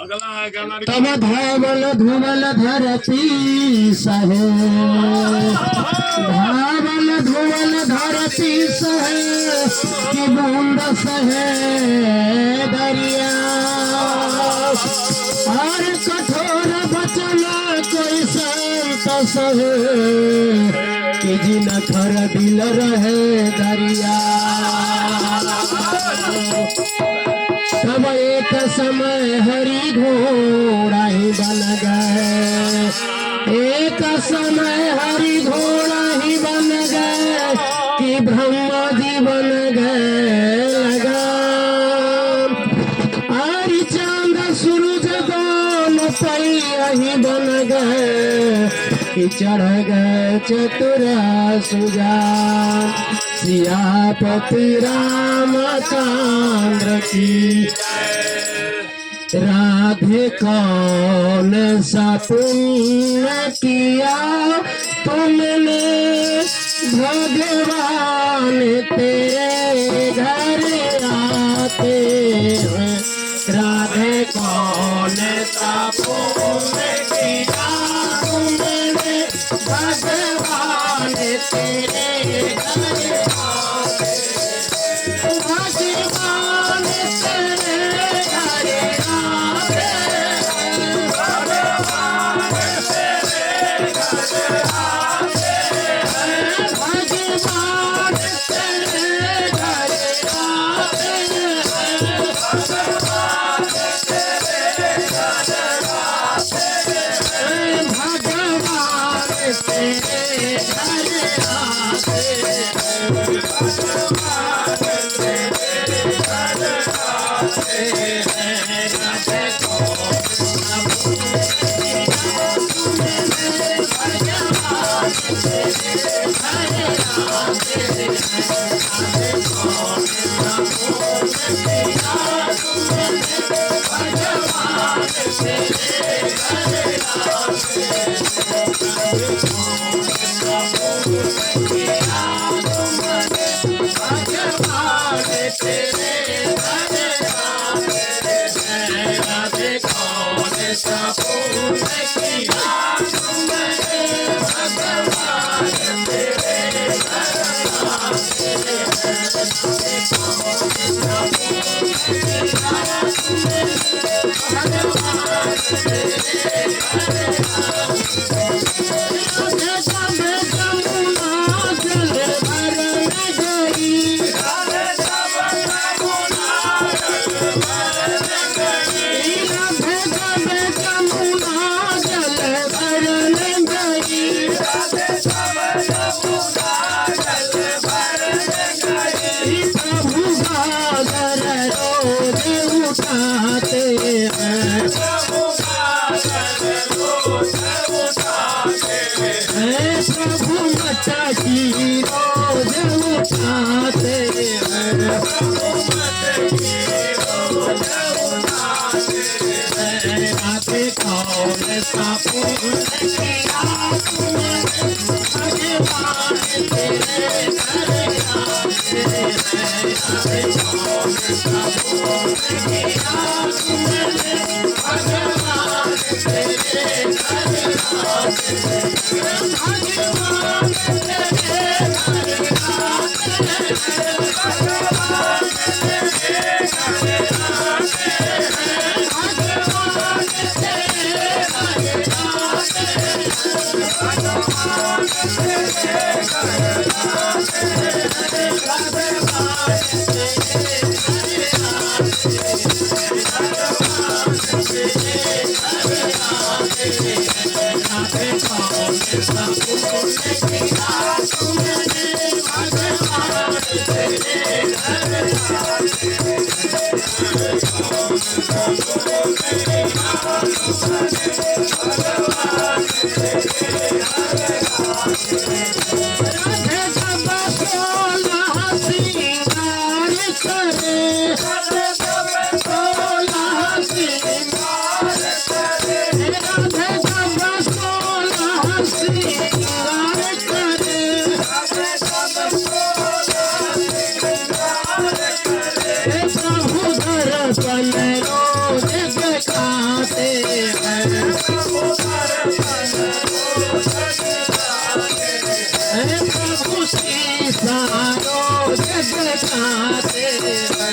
तब धावल धुवल धरती सहे, धावल धुवल धरती सहे कि बूंद सहे दरिया। और कठोर वचन कोई संत सहे कि जिन खर दिल रहे दरिया। तब एक समय हरि घोड़ा ही बन गए, एक समय हरि घोड़ा ही बन गए कि ब्रह्मा जी बन गए लगाम। और चांद सूरज दोनों पैया ही बन गए कि चढ़ गए चतुरा सुजान। सियापति रामचंद्र की राधे कौन सा पुण्य किया तुमने भगवान तेरे घर आते हैं। राधे कौन सा पुण्य किया तुमने भगवान तेरे घर आते, भगवान तेरे घर आते, भगवान तेरे घर आते, भगवान तेरे घर आते, भगवान तेरे घर आते, भगवान तेरे घर आते, भगवान तेरे घर आते हैं। राधे कौन सा पुण्य किया तुमने भगवान तेरे घर आते हैं। राधे कौन सा पुण्य किया तुमने भगवान तेरे घर आते हैं। राधे कौन सा पुण्य किया तुमने भगवान तेरे घर आते हैं। राधे कौन सा पुण्य किया तुमने भगवान तेरे घर आते हैं। राधे कौन सा पुण्य किया तुमने भगवान तेरे घर आते हैं। राधे जब जमुना जल भरन गई, राधे जब जमुना जल भरन गई, राधे जब जमुना जल भरन गई, राधे जब जमुना जल भरन गई। प्रभु सागर रोज उठाते हैं, प्रभु सागर रोज उठाते हैं, प्रभु मटकी रोज उठाते हैं, प्रभु मटकी रोज उठाते हैं। राधे कौन सा पुण्य किया तुमने भगवान तेरे घर आते हैं। राधे कौन सा पुण्य किया तुमने भगवान तेरे घर आते हैं। भगवान तेरे घर आते हैं, भगवान तेरे घर आते हैं, भगवान तेरे घर आते हैं, भगवान तेरे घर आते हैं, भगवान तेरे घर आते हैं, भगवान तेरे घर आते हैं। राधे कौन सा पुण्य किया तुमने भगवान तेरे घर आते हैं। कौन सा पुण्य किया तुमने भगवान तेरे घर आते हैं। राधे जब सोलह श्रृंगार करे, राधे जब सोलह श्रृंगार करे, राधे जब सोलह श्रृंगार करे, राधे जब सोलह श्रृंगार करे। प्रभु दर्शन रोज खाते हैं प्रभु सीता रोज दिखाते हैं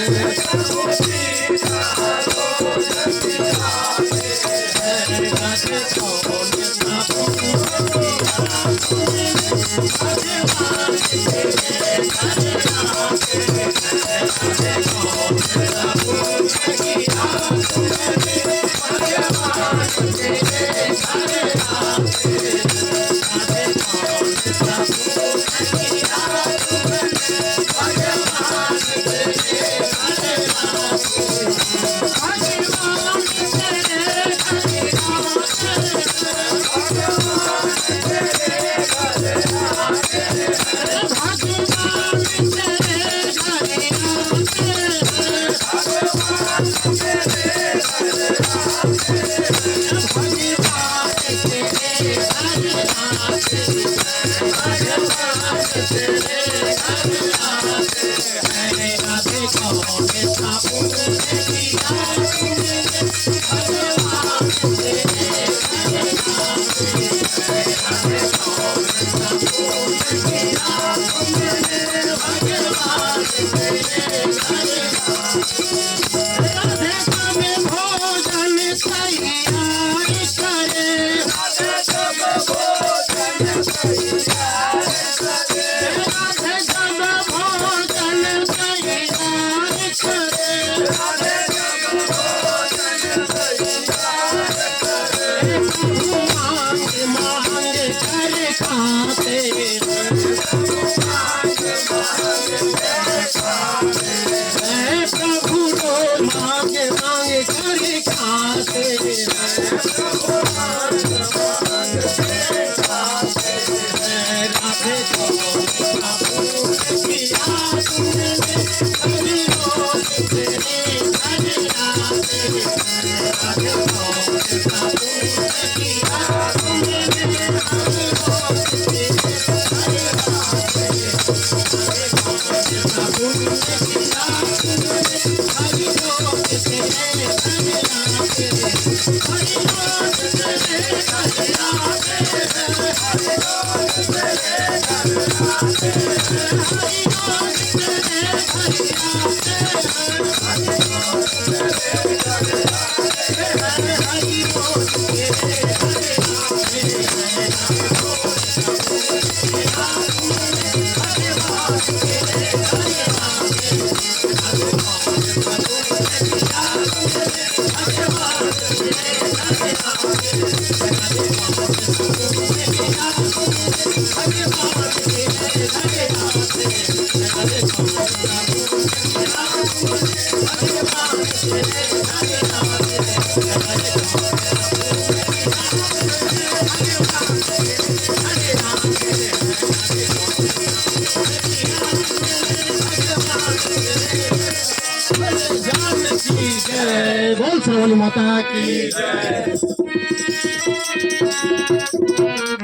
बोल श्रावणी माता की जय।